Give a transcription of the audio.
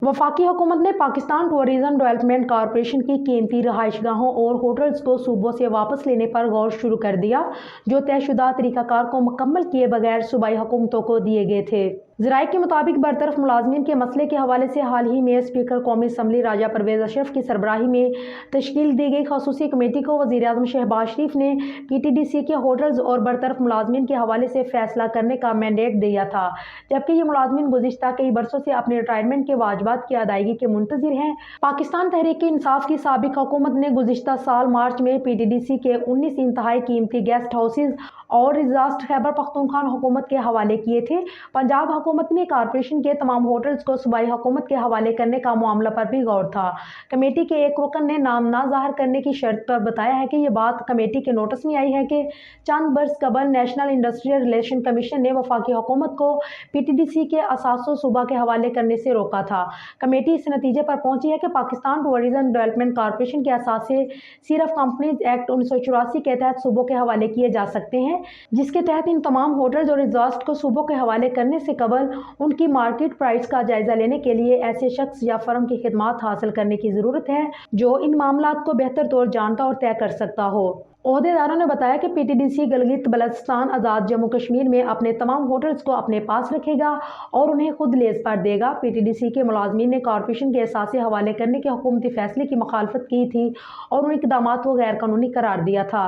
वफाकी हुकूमत ने पाकिस्तान टूरिज्म डेवलपमेंट कॉरपोरेशन की कीमती रहायशगाहों और होटल्स को सूबों से वापस लेने पर गौर शुरू कर दिया, जो तयशुदा तरीकाकार को मुकम्मल किए बगैर सूबाई हुकूमतों को दिए गए थे। ज़राए के मुताबिक बरतरफ मुलाजमीन के मसले के हवाले से हाल ही में स्पीकर कौमी असम्बली राजा परवेज़ अशरफ की सरबराही में तश्कील दी गई खसूसी कमेटी को वज़ीर आज़म शहबाज शरीफ ने PTDC के होटल्स और बरतरफ मुलाजमीन के हवाले से फैसला करने का मैंडेट दिया था, जबकि ये मुलाजमीन गुज़िश्ता कई बरसों से अपने रिटायरमेंट के वाजबात की अदायगी के मुंतज़िर हैं। पाकिस्तान तहरीक इंसाफ की साबिक हुकूमत ने गुज़िश्ता साल मार्च में PTDC के 19 इंतहाई कीमती गेस्ट हाउसेज और रिजार्ट खैबर पख्तूनख्वा हुकूमत के हवाले किए थे। पंजाब हुकूमत ने कॉरपोरेशन के तमाम होटल्स को सूबाई हुकूमत के हवाले करने का मामला पर भी गौर था। कमेटी के एक रुकन ने नाम ना ज़ाहिर करने की शर्त पर बताया है कि यह बात कमेटी के नोटिस में आई है कि चंद बरस कबल नेशनल इंडस्ट्रियल रिलेशन कमीशन ने वफाकी हुकूमत को PTDC के असासों सूबा के हवाले करने से रोका था। कमेटी इस नतीजे पर पहुंची है कि पाकिस्तान टूरिज्म डेवलपमेंट कॉरपोरेशन के असासे सिर्फ कंपनीज एक्ट 1984 के तहत सूबों के हवाले किए जा सकते हैं, जिसके तहत इन तमाम होटल्स और रिजॉर्ट्स को सूबों के हवाले करने से कबल उनकी मार्केट प्राइस का जायजा लेने के लिए ऐसे शख्स या फर्म की खिदमात हासिल करने की जरूरत है जो इन मामलात को बेहतर तौर जानता और तय कर सकता हो। ओहदेदारों ने बताया कि PTDC गिलगित बल्तिस्तान आज़ाद जम्मू कश्मीर में अपने तमाम होटल्स को अपने पास रखेगा और उन्हें खुद लेज पर देगा। PTDC के मुलाजमीन ने कॉरपोरेशन के असासे हवाले करने के हुकूमती फैसले की मुखालफत की थी और उन इकदामात को गैर कानूनी करार दिया था।